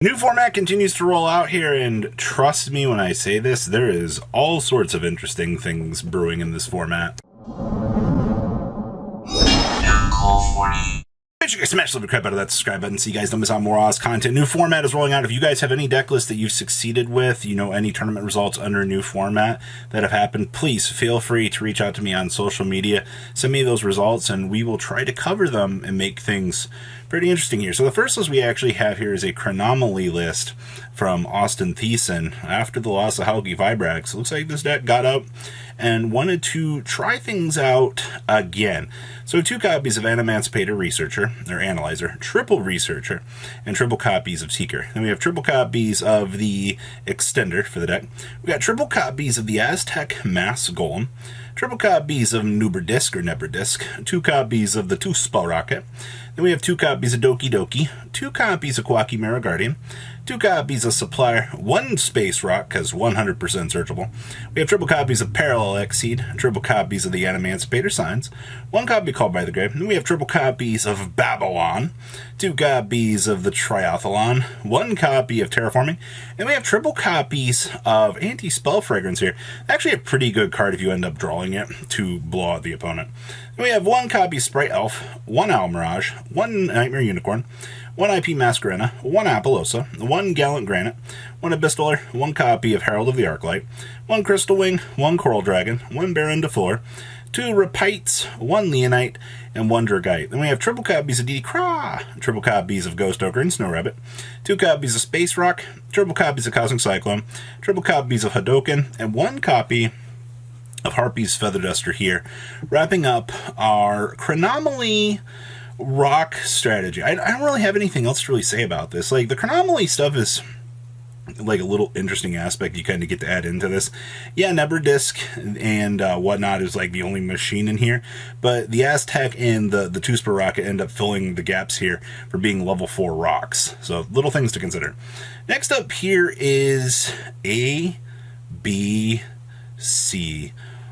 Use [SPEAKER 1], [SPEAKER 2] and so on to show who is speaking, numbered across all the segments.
[SPEAKER 1] New format continues to roll out here, and trust me when I say this, there is all sorts of interesting things brewing in this format. Make sure you smash the crap out of that subscribe button so you guys don't miss out on more Oz content. New format is rolling out. If you guys have any deck lists that you've succeeded with, you know, any tournament results under a new format that have happened, please feel free to reach out to me on social media. Send me those results, and we will try to cover them and make things pretty interesting here. So the first list we actually have here is a Chronomally list from Austin Thiessen. After the loss of Halki Vibrax, it looks like this deck got up and wanted to try things out again. So 2 copies of Animancipator Researcher, or Analyzer, triple Researcher, and triple copies of Seeker. Then we have triple copies of the Extender for the deck. We got triple copies of the Aztec Mass Golem, triple copies of Nuberdisk or Neberdisk, 2 copies of the Tuspa Rocket. Then we have 2 copies of Doki Doki, 2 copies of Kwaki Mara Guardian, 2 copies of Supplier, 1 Space Rock, because 100% searchable. We have triple copies of Parallel Exceed, triple copies of the Animancipator Signs, 1 copy Called by the Grave. Then we have triple copies of Babylon, 2 copies of the Triathlon, 1 copy of Terraforming, and we have triple copies of Anti-Spell Fragrance here. Actually a pretty good card if you end up drawing it to blow out the opponent. Then we have 1 copy of Sprite Elf, 1 Owl Mirage, 1 Nightmare Unicorn, 1 IP Masquerena, 1 Apollosa, 1 Gallant Granite, 1 Abyssaler, 1 copy of Herald of the Arclight, 1 Crystal Wing, 1 Coral Dragon, 1 Baron de Fleur, 2 Repites, 1 Leonite, and 1 Dragite. Then we have triple copies of Didi Craw, triple copies of Ghost Ogre and Snow Rabbit, 2 copies of Space Rock, triple copies of Cosmic Cyclone, triple copies of Hadoken, and 1 copy of Harpy's Feather Duster here, wrapping up our Chronomally rock strategy. I don't really have anything else to really say about this. Like, the Chronomally stuff is like a little interesting aspect you kind of get to add into this. Yeah, Neberdisk and whatnot is like the only machine in here, but the Aztec and the Tuspa Rocket end up filling the gaps here for being level 4 rocks. So little things to consider. Next up here is A, B, C.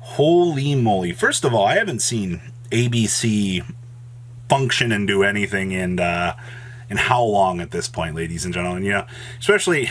[SPEAKER 1] Holy moly. First of all, I haven't seen ABC function and do anything in how long at this point, ladies and gentlemen. You know, especially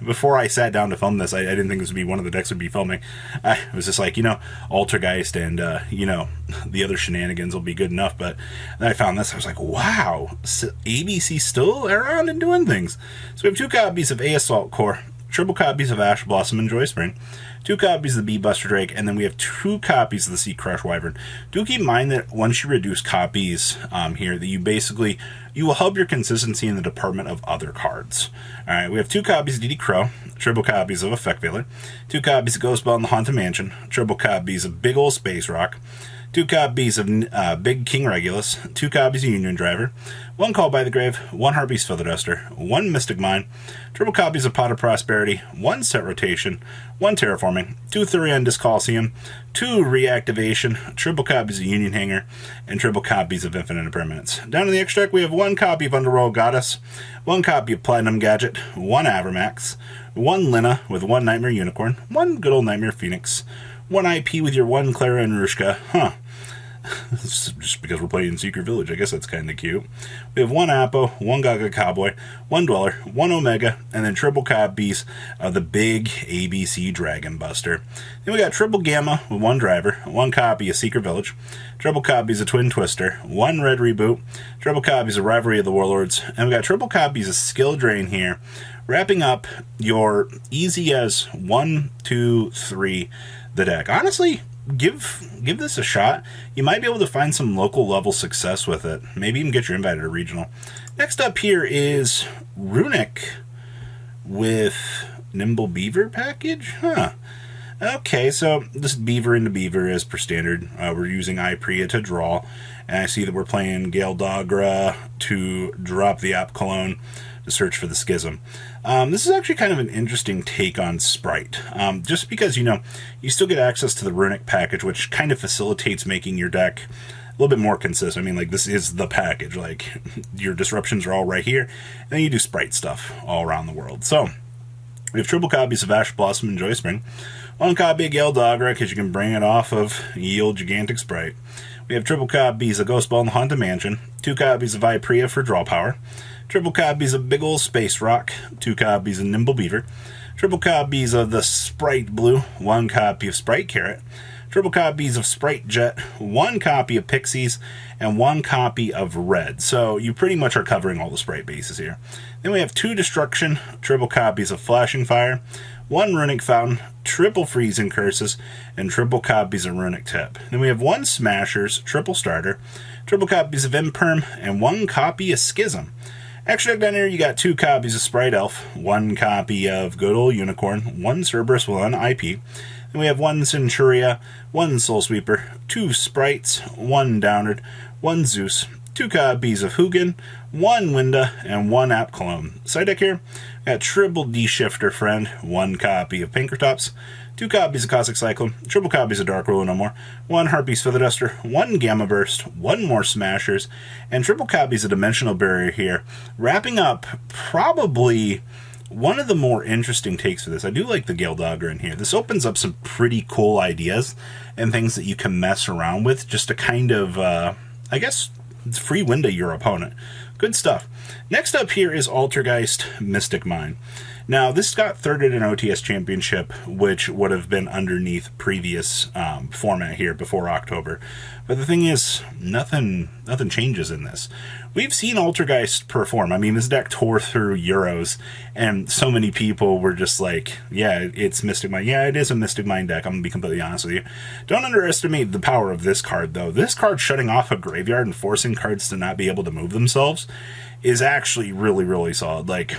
[SPEAKER 1] before I sat down to film this, I didn't think this would be one of the decks would be filming. I was just like, you know, Altergeist and you know, the other shenanigans will be good enough. But then I found this, I was like, wow, ABC still around and doing things. So we have 2 copies of A Assault Core, triple copies of Ash Blossom and Joy Spring, 2 copies of the Bee Buster Drake, and then we have 2 copies of the Sea Crush Wyvern. Do keep in mind that once you reduce copies here, that you will help your consistency in the department of other cards. Alright, we have 2 copies of Didi Crow, triple copies of Effect Veiler, 2 copies of Ghost Bell in the Haunted Mansion, triple copies of Big Ol' Space Rock, 2 copies of Big King Regulus, 2 copies of Union Driver, 1 Called by the Grave, 1 Harpy's Feather Duster, 1 Mystic Mine, triple copies of Pot of Prosperity, 1 Set Rotation, 1 Terraforming, 2 Thurion Disc Coliseum, 2 Reactivation, triple copies of Union Hanger, and triple copies of Infinite Impermanence. Down in the extract, we have 1 copy of Underworld Goddess, 1 copy of Platinum Gadget, 1 Avermax, 1 Lina with 1 Nightmare Unicorn, 1 good old Nightmare Phoenix, 1 IP with your 1 Clara and Rushka. Just because we're playing Secret Village, I guess that's kind of cute. We have 1 Apo, 1 Gaga Cowboy, 1 Dweller, 1 Omega, and then triple copies of the big ABC Dragon Buster. Then we got triple Gamma with 1 Driver, 1 copy of Secret Village, triple copies of Twin Twister, 1 Red Reboot, triple copies of Rivalry of the Warlords, and we got triple copies of Skill Drain here, wrapping up your easy as 1, 2, 3 the deck. Honestly, give this a shot. You might be able to find some local level success with it. Maybe even get your invite at a regional. Next up here is Runic with Nimble Beaver package. Okay, so this Beaver into Beaver as per standard. We're using Ipria to draw, and I see that we're playing Gale Dogra to drop the App Cologne to search for the Schism. This is actually kind of an interesting take on Sprite, just because, you know, you still get access to the Runic package, which kind of facilitates making your deck a little bit more consistent. I mean, like, this is the package. Like, your disruptions are all right here, and then you do Sprite stuff all around the world. So we have triple copies of Ash Blossom and Joy Spring, 1 copy of Gale Dogra, because you can bring it off of Yield Gigantic Sprite, We have triple copies of Ghost Ball in the Haunted Mansion, 2 copies of Viperia for draw power, triple copies of Big Ol' Space Rock, 2 copies of Nimble Beaver, triple copies of the Sprite Blue, 1 copy of Sprite Carrot, triple copies of Sprite Jet, 1 copy of Pixies, and 1 copy of Red. So you pretty much are covering all the Sprite bases here. Then we have 2 Destruction, triple copies of Flashing Fire, 1 Runic Fountain, triple Freezing Curses, and triple copies of Runic Tip. Then we have 1 Smashers, triple Starter, triple copies of Imperm, and 1 copy of Schism. Extra deck down here, you got 2 copies of Sprite Elf, 1 copy of Good Ol' Unicorn, 1 Cerberus with 1 IP. Then we have 1 Centuria, 1 Soul Sweeper, 2 Sprites, 1 Downard, 1 Zeus, 2 copies of Hugin, 1 Winda, and 1 App Cologne. Side deck here, got triple D-Shifter Friend, 1 copy of Pinkertops, 2 copies of Cosmic Cyclone, triple copies of Dark Ruler No More, 1 Harpies Feather Duster, 1 Gamma Burst, 1 more Smashers, and triple copies of Dimensional Barrier here. Wrapping up probably one of the more interesting takes for this. I do like the Gale Dogger in here. This opens up some pretty cool ideas and things that you can mess around with just to kind of, I guess, free window your opponent. Good stuff. Next up here is Altergeist Mystic Mine. Now, this got thirded in OTS Championship, which would have been underneath previous format here before October. But the thing is, nothing changes in this. We've seen Altergeist perform. I mean, this deck tore through Euros, and so many people were just like, yeah, it's Mystic Mine. Yeah, it is a Mystic Mine deck, I'm going to be completely honest with you. Don't underestimate the power of this card, though. This card shutting off a graveyard and forcing cards to not be able to move themselves is actually really, really solid. Like,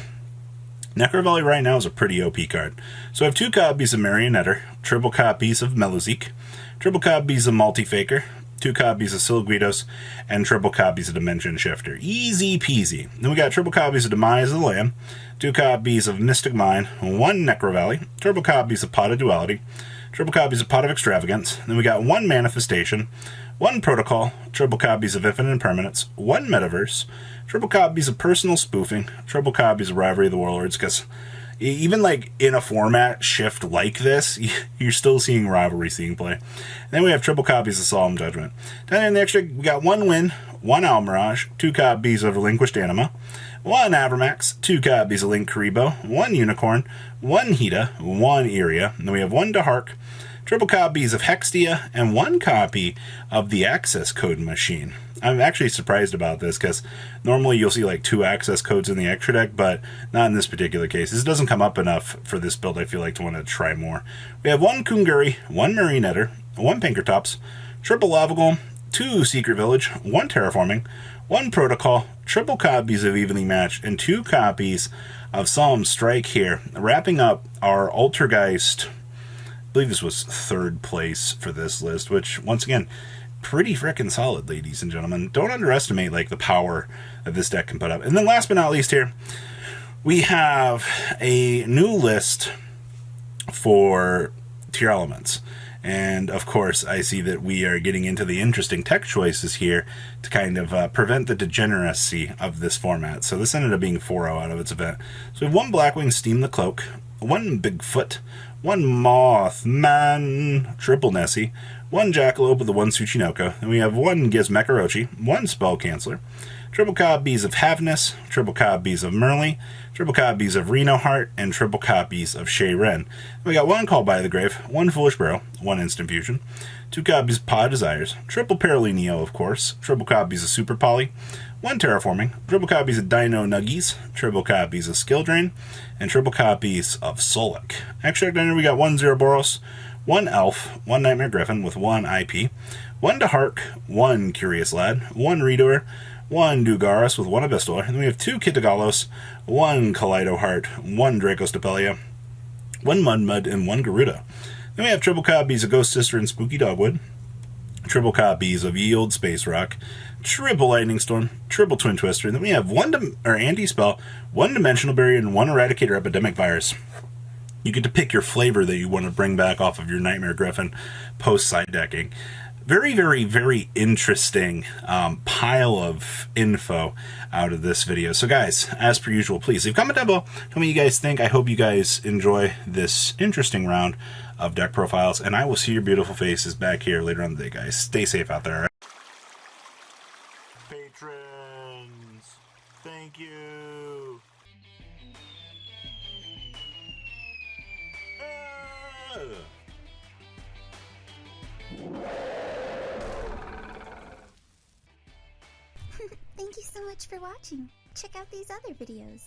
[SPEAKER 1] Necro Valley right now is a pretty OP card. So I have 2 copies of Marionetter, triple copies of Melozeek, triple copies of Multifaker, 2 copies of Silguidos, and triple copies of Dimension Shifter. Easy peasy. Then we got triple copies of Demise of the Lamb, 2 copies of Mystic Mine, 1 Necro Valley, triple copies of Pot of Duality, triple copies of Pot of Extravagance. Then we got 1 Manifestation, 1 Protocol, triple copies of Infinite Impermanence, 1 Metaverse, triple copies of Personal Spoofing, triple copies of Rivalry of the Warlords, because even like in a format shift like this, you're still seeing Rivalry seeing play. And then we have triple copies of Solemn Judgment. Down in the extra, we got 1 Win, 1 Almirage, 2 copies of Relinquished Anima, 1 Avermax, 2 copies of Link Karibo, 1 Unicorn, 1 Hida, 1 Iria, and then we have 1 Dahark, triple copies of Hextia, and 1 copy of the Access Code Machine. I'm actually surprised about this because normally you'll see like 2 access codes in the extra deck, but not in this particular case. This doesn't come up enough for this build, I feel like, to want to try more. We have 1 Kunguri, 1 Marionetter, 1 Pinkertops, triple Lava Golem, 2 Secret Village, 1 Terraforming, 1 Protocol, triple copies of Evenly Matched, and 2 copies of Solemn Strike here. Wrapping up our Altergeist, I believe this was 3rd place for this list, which, once again, pretty freaking solid, ladies and gentlemen. Don't underestimate like the power that this deck can put up. And then last but not least here, we have a new list for tier elements. And of course, I see that we are getting into the interesting tech choices here to kind of prevent the degeneracy of this format. So this ended up being 4-0 out of its event. So we have 1 Blackwing Steam the Cloak, 1 Bigfoot, 1 Mothman, triple Nessie, 1 Jackalope with the 1 Tsuchinoko, and we have 1 Gizmekarochi, 1 Spell Canceller, triple copies of Havness, triple copies of Merly, triple copies of Reno Heart, and triple copies of Shay Ren. We got 1 Call by the Grave, 1 Foolish Barrow, 1 Instant Fusion, 2 copies of Pod Desires, triple Paralineo, of course, triple copies of Super Poly, 1 Terraforming, triple copies of Dino Nuggies, triple copies of Skill Drain, and triple copies of Solic. Extract Diner, we got 1 Zeroboros, 1 Elf, 1 Nightmare Griffin with 1 IP, 1 Dahark, 1 Curious Lad, 1 Redoer, 1 Dugaris with 1 Abyssal, and then we have 2 Kitagalos, 1 Kaleido Heart, 1 Dracos Depelia, 1 Mudmud, and 1 Garuda. Then we have triple copies of Ghost Sister and Spooky Dogwood, triple copies of Ye Olde Space Rock, triple Lightning Storm, triple Twin Twister, and then we have 1 Anti-Spell, 1 Dimensional Barrier, and 1 Eradicator Epidemic Virus. You get to pick your flavor that you want to bring back off of your Nightmare Griffin post-side decking. Very, very, very interesting pile of info out of this video. So guys, as per usual, please leave a comment down below. Tell me what you guys think. I hope you guys enjoy this interesting round of deck profiles, and I will see your beautiful faces back here later on the day, guys. Stay safe out there. All right? go!
[SPEAKER 2] Thank you so much for watching. Check out these other videos.